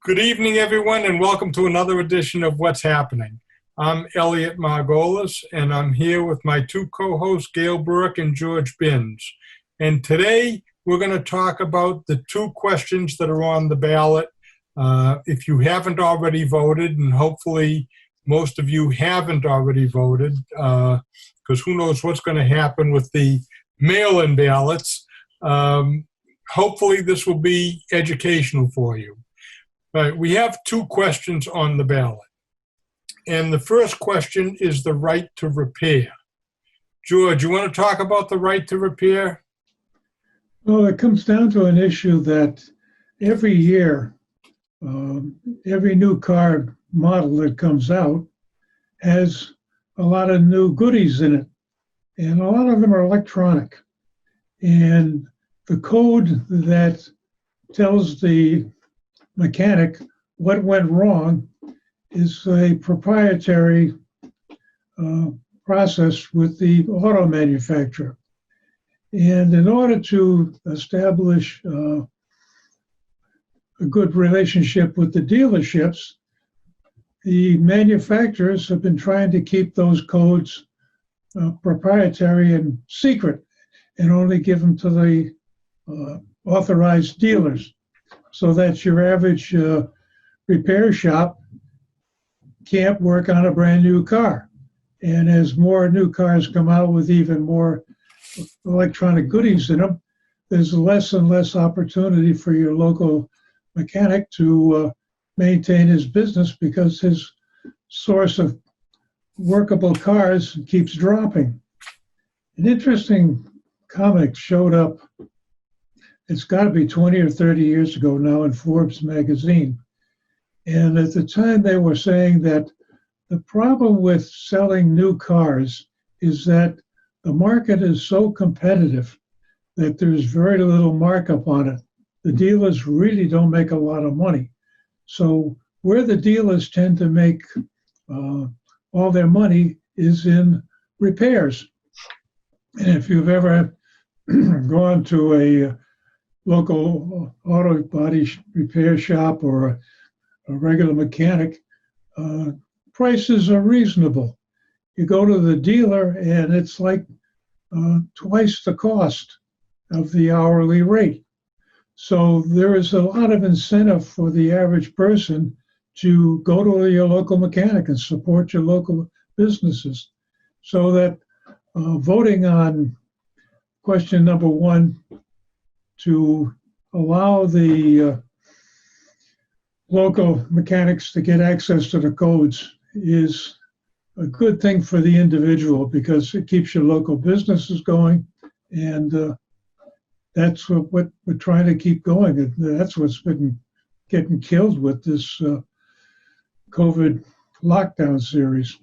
Good evening, everyone, and welcome to another edition of What's Happening. I'm Elliot Margolis, and I'm here with my two co-hosts, Gail Burke and George Binns. And today, we're going to talk about the two questions that are on the ballot. If you haven't already voted, and hopefully most of you haven't already voted, because who knows what's going to happen with the mail-in ballots, hopefully this will be educational for you. Right, we have two questions on the ballot. And the first question is the right to repair. George, you want to talk about the right to repair? Well, it comes down to an issue that every year, every new car model that comes out has a lot of new goodies in it. And a lot of them are electronic. And the code that tells the mechanic what went wrong is a proprietary process with the auto manufacturer. And in order to establish a good relationship with the dealerships, the manufacturers have been trying to keep those codes proprietary and secret and only give them to the authorized dealers, so that your average repair shop can't work on a brand new car. And as more new cars come out with even more electronic goodies in them, there's less and less opportunity for your local mechanic to maintain his business because his source of workable cars keeps dropping. An interesting comic showed up, it's got to be 20 or 30 years ago now, in Forbes magazine. And at the time they were saying that the problem with selling new cars is that the market is so competitive that there's very little markup on it. The dealers really don't make a lot of money. So where the dealers tend to make all their money is in repairs. And if you've ever gone to a local auto body repair shop or a regular mechanic, prices are reasonable. You go to the dealer and it's like twice the cost of the hourly rate. So there is a lot of incentive for the average person to go to your local mechanic and support your local businesses. So that voting on question number one, to allow the local mechanics to get access to the codes, is a good thing for the individual because it keeps your local businesses going, and that's what we're trying to keep going. And that's what's been getting killed with this COVID lockdown series.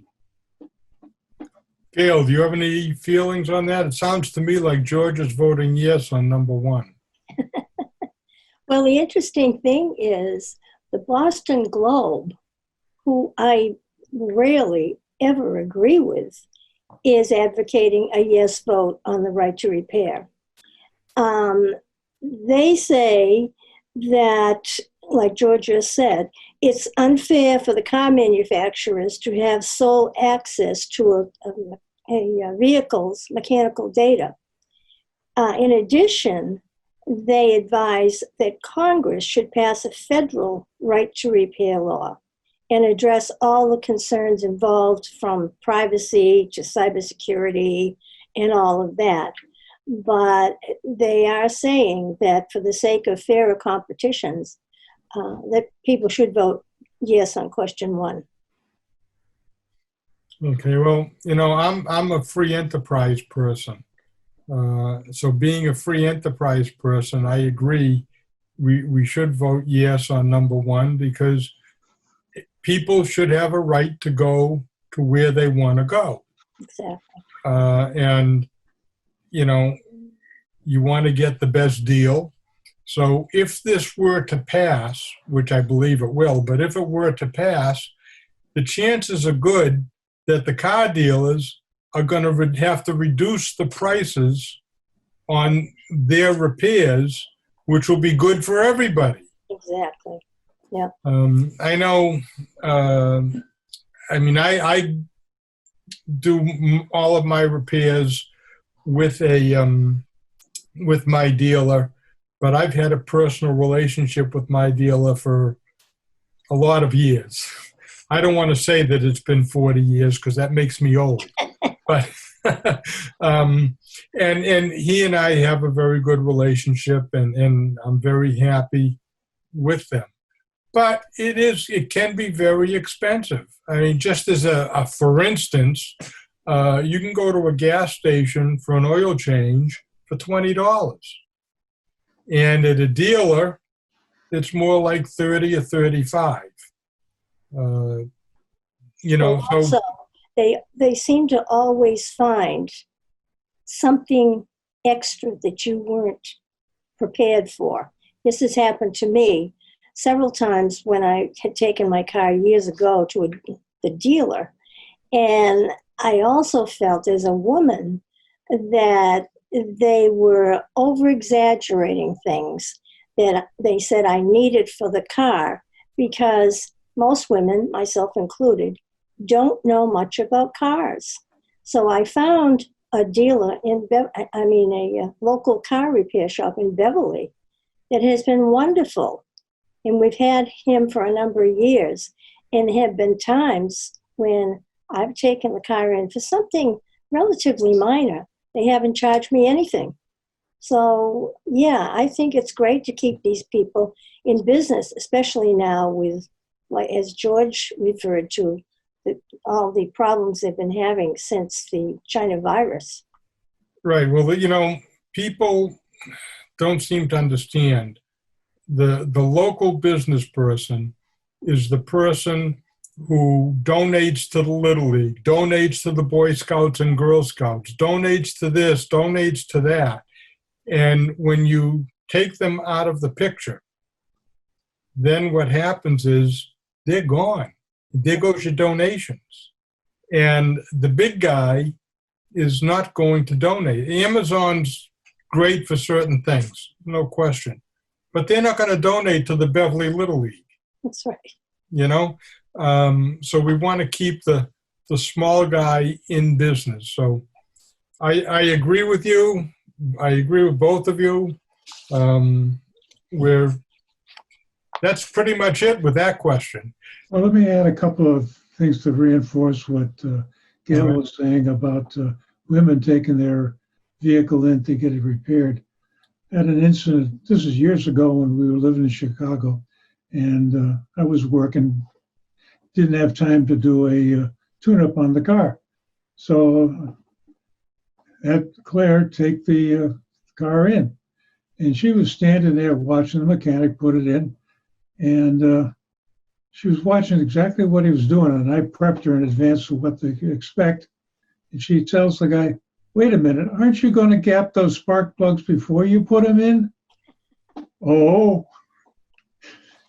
Gail, do you have any feelings on that? It sounds to me like George is voting yes on number one. Well, the interesting thing is the Boston Globe, who I rarely ever agree with, is advocating a yes vote on the right to repair. They say that, like George just said, it's unfair for the car manufacturers to have sole access to a vehicle's mechanical data. In addition, they advise that Congress should pass a federal right to repair law and address all the concerns involved, from privacy to cybersecurity and all of that. But they are saying that for the sake of fairer competitions, that people should vote yes on question one. Okay, well, you know, I'm a free enterprise person. So being a free enterprise person, I agree we should vote yes on number one, because people should have a right to go to where they want to go. Exactly. And, you know, you want to get the best deal. So if this were to pass, which I believe it will, but if it were to pass, the chances are good that the car dealers are going to have to reduce the prices on their repairs, which will be good for everybody. Exactly. Yeah. I know, I do all of my repairs with with my dealer, but I've had a personal relationship with my dealer for a lot of years. I don't want to say that it's been 40 years because that makes me old, but and he and I have a very good relationship, and I'm very happy with them. But it can be very expensive. I mean, just as a for instance, you can go to a gas station for an oil change for $20, and at a dealer, it's more like 30 or 35. Uh, Well, so also, they seem to always find something extra that you weren't prepared for. This has happened to me several times when I had taken my car years ago to the dealer. And I also felt as a woman that they were over exaggerating things that they said I needed for the car, because most women, myself included, don't know much about cars. So I found a dealer a local car repair shop in Beverly that has been wonderful. And we've had him for a number of years. And there have been times when I've taken the car in for something relatively minor. They haven't charged me anything. So, yeah, I think it's great to keep these people in business, especially now with, like, as George referred to, all the problems they've been having since the China virus. right. Well, people don't seem to understand the local business person is the person who donates to the Little League, donates to the Boy Scouts and Girl Scouts, donates to this, donates to that. And when you take them out of the picture, then what happens is they're gone. There goes your donations. And the big guy is not going to donate. Amazon's great for certain things, no question. But they're not going to donate to the Beverly Little League. That's right. So we want to keep the small guy in business. So I agree with you. I agree with both of you. That's pretty much it with that question. Well, let me add a couple of things to reinforce what Gail was saying about women taking their vehicle in to get it repaired. I had an incident, this is years ago when we were living in Chicago, and I was working, didn't have time to do a tune-up on the car. So I had Claire take the car in, and she was standing there watching the mechanic put it in, and she was watching exactly what he was doing, and I prepped her in advance of what to expect. And she tells the guy, "Wait a minute, aren't you going to gap those spark plugs before you put them in?" Oh,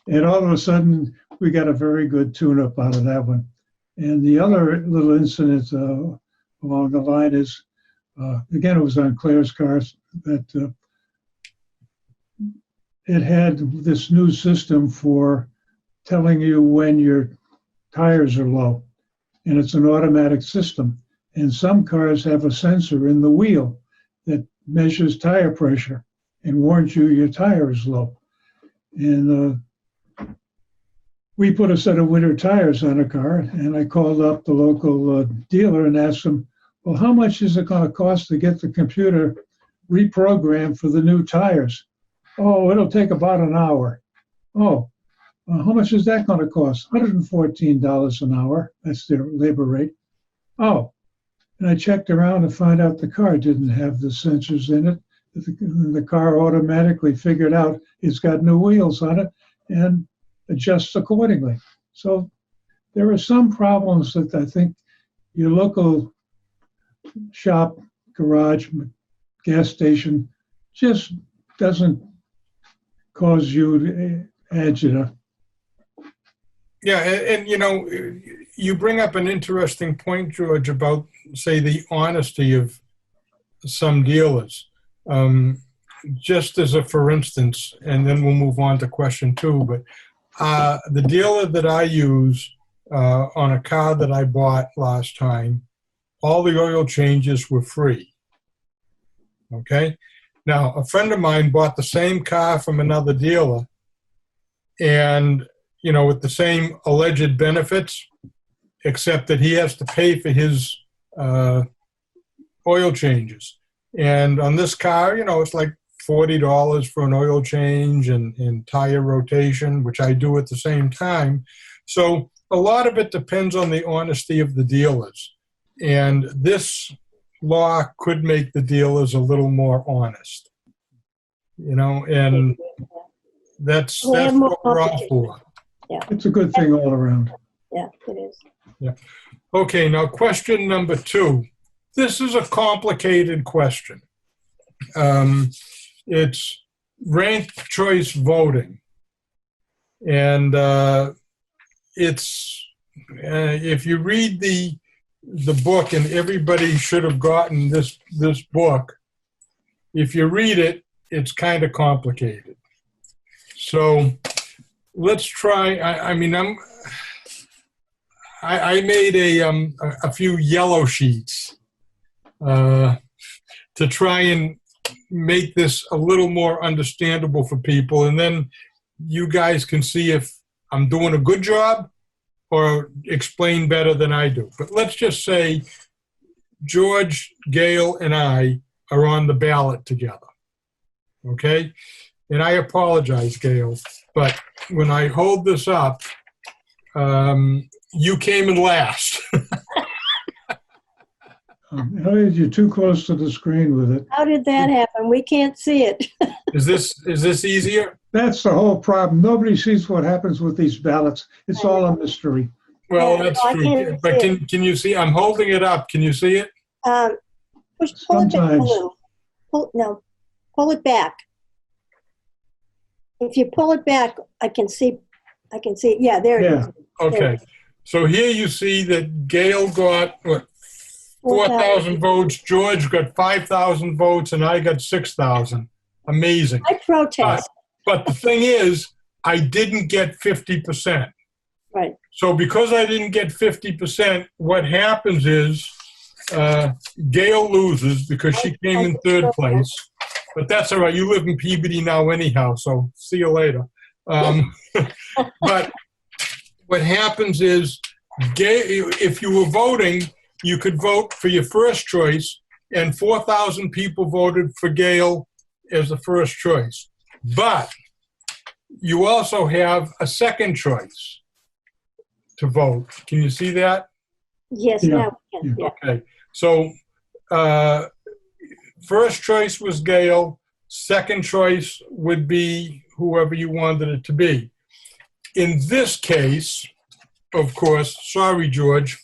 and all of a sudden, we got a very good tune-up out of that one. And the other little incident along the line is, again, it was on Claire's cars, that it had this new system for telling you when your tires are low. And it's an automatic system. And some cars have a sensor in the wheel that measures tire pressure and warns you your tire is low. And we put a set of winter tires on a car, and I called up the local dealer and asked him, "Well, how much is it going to cost to get the computer reprogrammed for the new tires?" "Oh, it'll take about an hour." "Oh, how much is that going to cost?" $114 an hour. That's their labor rate. "Oh." And I checked around to find out the car didn't have the sensors in it. The car automatically figured out it's got new wheels on it and adjusts accordingly. So there are some problems that I think your local shop, garage, gas station just doesn't cause you to agita. Yeah, and you bring up an interesting point, George, about, say, the honesty of some dealers. Just as a for instance, and then we'll move on to question two, but the dealer that I use on a car that I bought last time, all the oil changes were free. Okay? Now, a friend of mine bought the same car from another dealer and, with the same alleged benefits, except that he has to pay for his oil changes. And on this car, it's like $40 for an oil change and tire rotation, which I do at the same time. So a lot of it depends on the honesty of the dealers. And this law could make the dealers a little more honest, and that's what we're all for. Yeah. It's a good thing all around. Yeah, it is. Yeah. Okay, now question number 2. This is a complicated question. It's ranked choice voting. And it's, if you read the book, and everybody should have gotten this book, if you read it, it's kind of complicated. So let's try. I made a few yellow sheets to try and make this a little more understandable for people, and then you guys can see if I'm doing a good job or explain better than I do. But let's just say George, Gail, and I are on the ballot together, okay? And I apologize, Gail, but when I hold this up, you came in last. Elliot, you're too close to the screen with it. How did that happen? We can't see it. Is this easier? That's the whole problem. Nobody sees what happens with these ballots. It's all a mystery. Well, Yeah, that's I true. can't But see can you see? I'm holding it up. Can you see it? Pull it back a Sometimes. little. Pull it back. If you pull it back, I can see it. Yeah, there it is. Okay. So here you see that Gail got, 4,000 votes, George got 5,000 votes, and I got 6,000. Amazing. I protest. But the thing is, I didn't get 50%. Right. So because I didn't get 50%, what happens is Gail loses because she came in third place. But that's all right. You live in Peabody now anyhow, so see you later. But what happens is, if you were voting, you could vote for your first choice, and 4,000 people voted for Gail as the first choice. But you also have a second choice to vote. Can you see that? Yes, Yeah. now we can. Yeah. Okay. So first choice was Gail. Second choice would be whoever you wanted it to be. In this case, of course, sorry, George,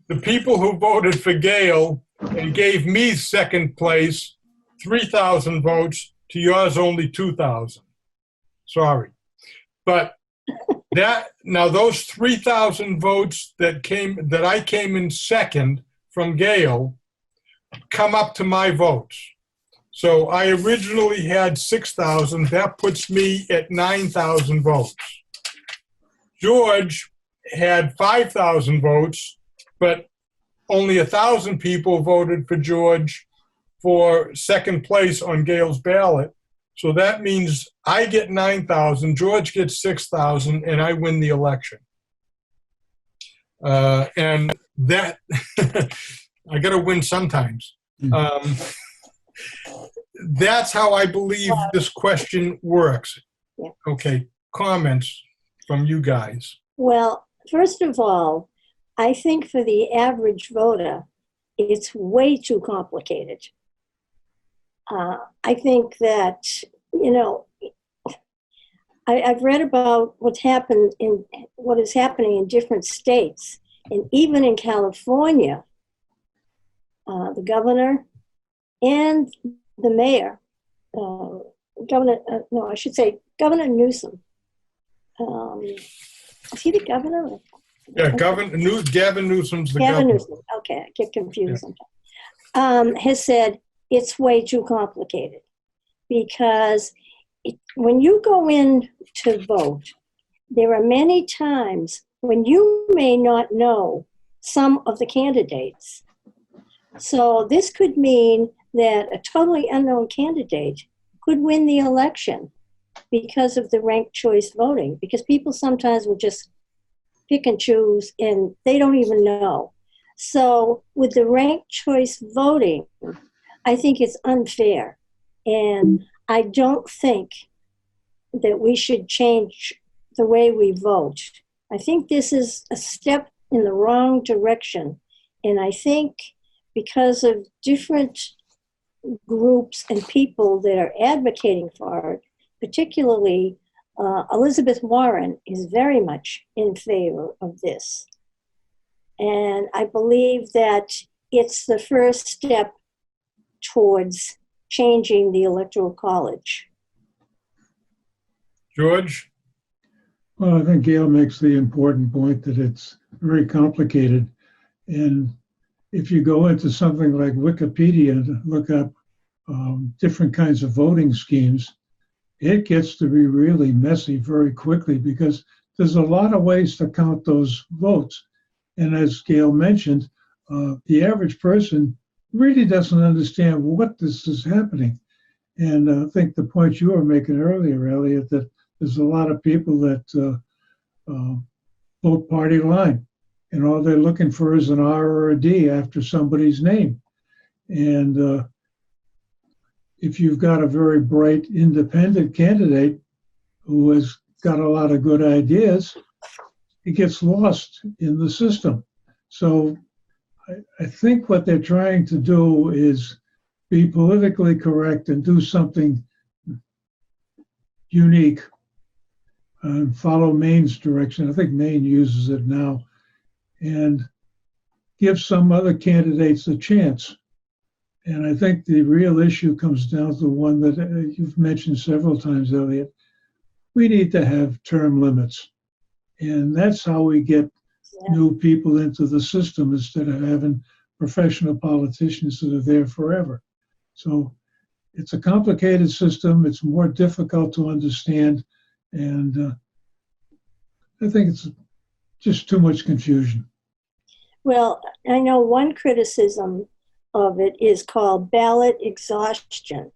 the people who voted for Gail and gave me second place, 3,000 votes, to yours only 2,000. Sorry. But now those 3,000 votes that I came in second from Gail come up to my votes. So I originally had 6,000. That puts me at 9,000 votes. George had 5,000 votes, but only 1,000 people voted for George for second place on Gail's ballot. So that means I get 9,000, George gets 6,000, and I win the election. And that, I got to win sometimes. That's how I believe this question works. Yeah. Okay, comments from you guys. Well, first of all, I think for the average voter, it's way too complicated. I think that, I've read about what is happening in different states, and even in California, the governor and the mayor, Governor Newsom. Is he the governor? Yeah, Gavin Newsom's the Gavin governor. Newsom. Okay, I get confused sometimes. Has said it's way too complicated because when you go in to vote, there are many times when you may not know some of the candidates. So this could mean that a totally unknown candidate could win the election because of the ranked choice voting, because people sometimes will just pick and choose and they don't even know. So with the ranked choice voting, I think it's unfair. And I don't think that we should change the way we vote. I think this is a step in the wrong direction. And I think because of different groups and people that are advocating for it, particularly Elizabeth Warren is very much in favor of this. And I believe that it's the first step towards changing the Electoral College. George? Well, I think Gail makes the important point that it's very complicated. And if you go into something like Wikipedia and look up different kinds of voting schemes, it gets to be really messy very quickly because there's a lot of ways to count those votes. And as Gail mentioned, the average person really doesn't understand what this is happening. And I think the point you were making earlier, Elliot, that there's a lot of people that vote party line, and all they're looking for is an R or a D after somebody's name. And if you've got a very bright independent candidate who has got a lot of good ideas, it gets lost in the system. So I think what they're trying to do is be politically correct and do something unique and follow Maine's direction. I think Maine uses it now, and give some other candidates a chance. And I think the real issue comes down to one that you've mentioned several times, Elliot. We need to have term limits. And that's how we get new people into the system instead of having professional politicians that are there forever. So it's a complicated system. It's more difficult to understand. And I think it's just too much confusion. Well, I know one criticism of it is called ballot exhaustion.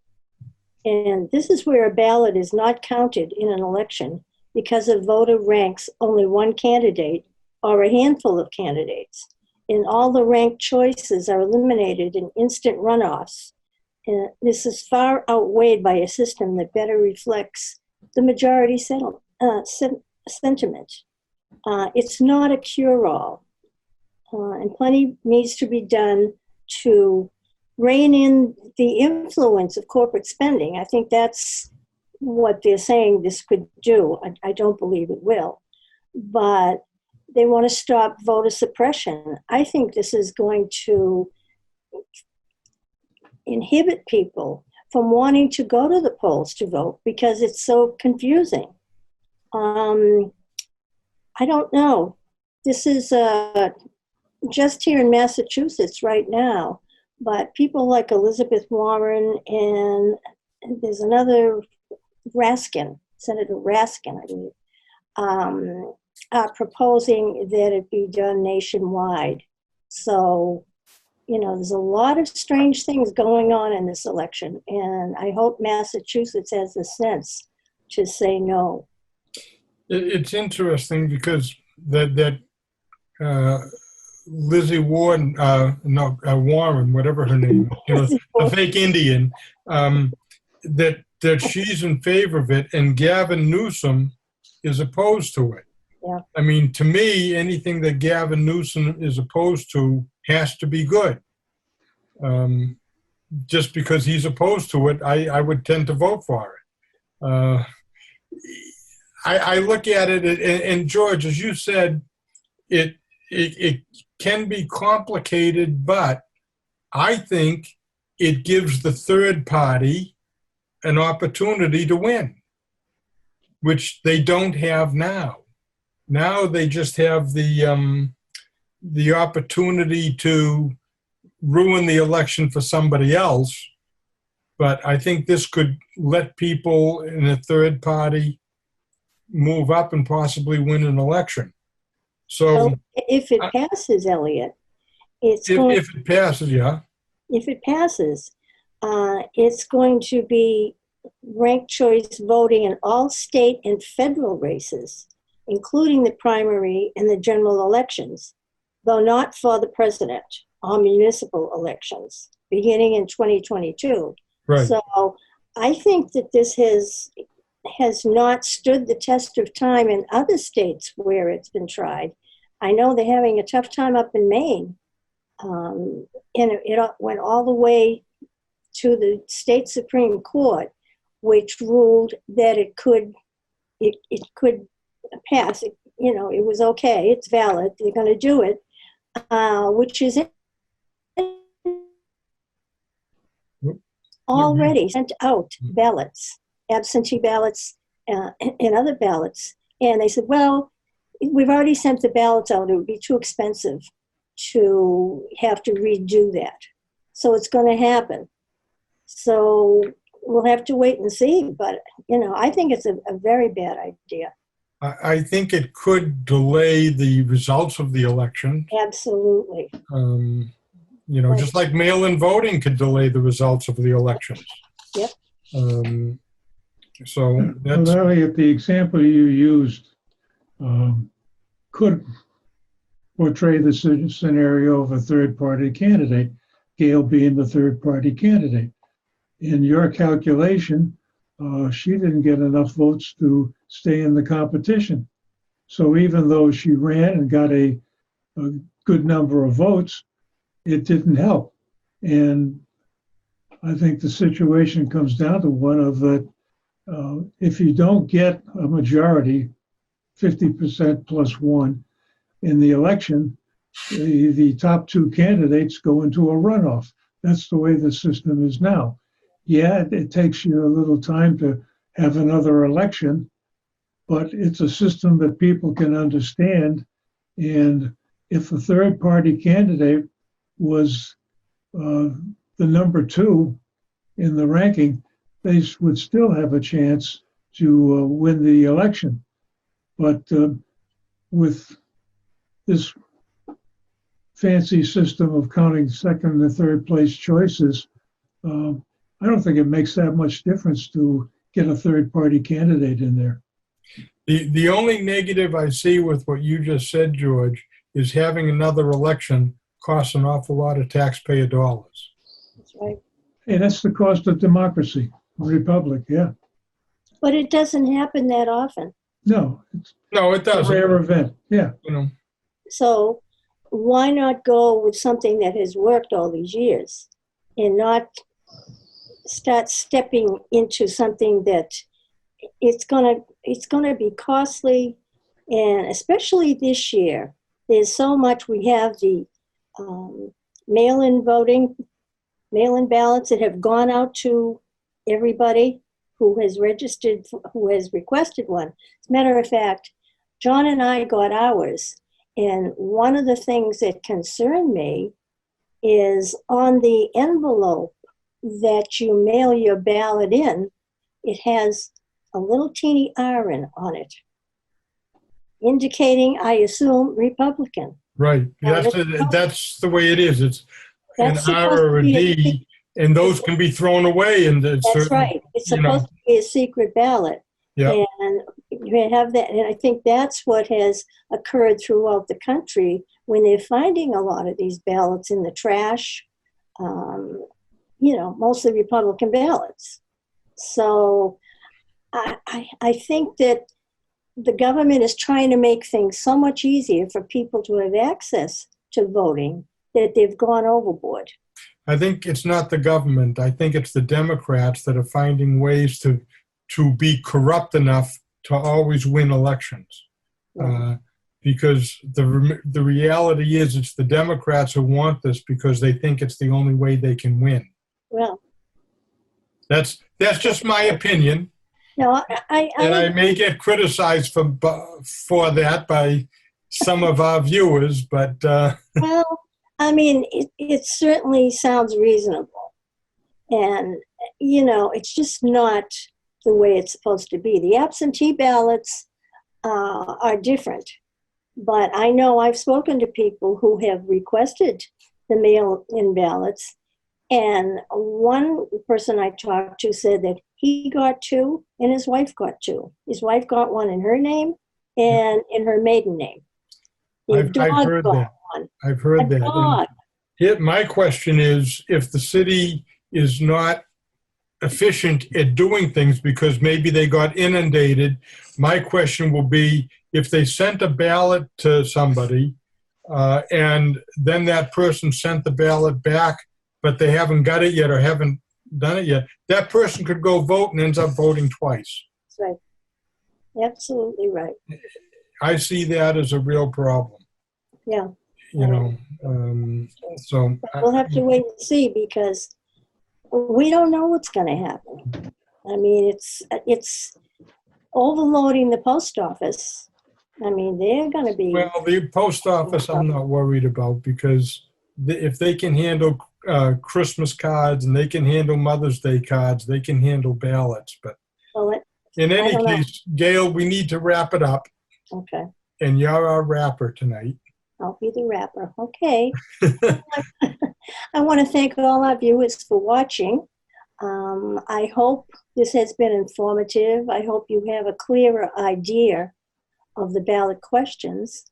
And this is where a ballot is not counted in an election because a voter ranks only one candidate or a handful of candidates. And all the ranked choices are eliminated in instant runoffs. And this is far outweighed by a system that better reflects the majority sentiment. It's not a cure-all. And plenty needs to be done to rein in the influence of corporate spending. I think that's what they're saying this could do. I don't believe it will. But they want to stop voter suppression. I think this is going to inhibit people from wanting to go to the polls to vote because it's so confusing. I don't know. This is just here in Massachusetts right now, but people like Elizabeth Warren and there's another Raskin, Senator Raskin, I believe, are proposing that it be done nationwide. So, you know, there's a lot of strange things going on in this election, and I hope Massachusetts has the sense to say no. It's interesting because that Lizzie Warren, Warren, whatever her name is, the fake Indian, that she's in favor of it, and Gavin Newsom is opposed to it. Yeah. I mean, to me, anything that Gavin Newsom is opposed to has to be good. Just because he's opposed to it, I would tend to vote for it. I look at it, and George, as you said, it can be complicated, but I think it gives the third party an opportunity to win, which they don't have now. Now they just have the opportunity to ruin the election for somebody else but I think this could let people in a third party move up and possibly win an election. So Well, if it passes, Elliot, it's going. if it passes, yeah. If it passes, it's going to be ranked choice voting in all state and federal races, including the primary and the general elections, though not for the president or municipal elections, beginning in 2022. Right. So I think that this has not stood the test of time in other states where it's been tried. I know they're having a tough time up in Maine. And it went all the way to the state Supreme Court, which ruled that it could pass. It was okay. It's valid. They're going to do it, which is already sent out ballots, absentee ballots, and other ballots. And they said, well, we've already sent the ballots out. It would be too expensive to have to redo that. So it's going to happen. So we'll have to wait and see. But, I think it's a very bad idea. I think it could delay the results of the election. Absolutely. Just like mail-in voting could delay the results of the elections. Yep. So that's... Well, Elliot, the example you used could portray the scenario of a third-party candidate, Gail being the third-party candidate. In your calculation, she didn't get enough votes to stay in the competition. So even though she ran and got a good number of votes, it didn't help. And I think the situation comes down to one of that if you don't get a majority, 50% plus one, in the election, the top two candidates go into a runoff. That's the way the system is now. Yeah, it takes you a little time to have another election, but it's a system that people can understand. And if a third party candidate was the number two in the ranking, they would still have a chance to win the election. But with this fancy system of counting second and third place choices, I don't think it makes that much difference to get a third party candidate in there. The only negative I see with what you just said, George, is having another election costs an awful lot of taxpayer dollars. That's right. Hey, that's the cost of democracy, republic, yeah. But it doesn't happen that often. No, it doesn't. It's a rare event, yeah. So why not go with something that has worked all these years and not start stepping into something that it's gonna be costly, and especially this year, there's so much. We have the mail-in voting, mail-in ballots that have gone out to everybody who has registered, who has requested one. As a matter of fact, John and I got ours, and one of the things that concern me is on the envelope that you mail your ballot in, it has a little teeny R on it, indicating, I assume, Republican. Right. That's the way it is. It's an R or a D, and those can be thrown away. And that's right. It's supposed to be a secret ballot. Yeah. And you have that. And I think that's what has occurred throughout the country when they're finding a lot of these ballots in the trash, mostly Republican ballots. So I think that the government is trying to make things so much easier for people to have access to voting that they've gone overboard. I think it's not the government. I think it's the Democrats that are finding ways to be corrupt enough to always win elections. Because the reality is it's the Democrats who want this because they think it's the only way they can win. Well, that's just my opinion. No, I may get criticized for that by some of our viewers, but well, I mean, it certainly sounds reasonable, and it's just not the way it's supposed to be. The absentee ballots are different, but I know I've spoken to people who have requested the mail-in ballots, and one person I talked to said that he got two and his wife got two. His wife got one in her name and in her maiden name. The I've dog heard got that. one. I've heard A that. dog. Here, my question is, if the city is not efficient at doing things because maybe they got inundated, my question will be, if they sent a ballot to somebody and then that person sent the ballot back, but they haven't got it yet or haven't done it yet, that person could go vote and ends up voting twice. That's right. Absolutely right. I see that as a real problem. Yeah. So We'll have to wait and see, because we don't know what's going to happen. I mean, it's overloading the post office. I mean, they're going to be. well, the post office I'm not worried about, because if they can handle Christmas cards and they can handle Mother's Day cards, they can handle ballots. But Well, in I any don't know. case, Gail, we need to wrap it up, Okay. and you're our rapper tonight. I'll be the rapper. Okay. I want to thank all our viewers for watching. I hope this has been informative. I hope you have a clearer idea of the ballot questions.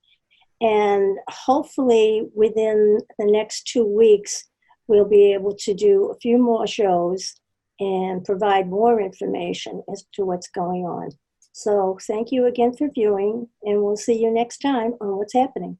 And hopefully within the next 2 weeks, we'll be able to do a few more shows and provide more information as to what's going on. So thank you again for viewing, and we'll see you next time on What's Happening.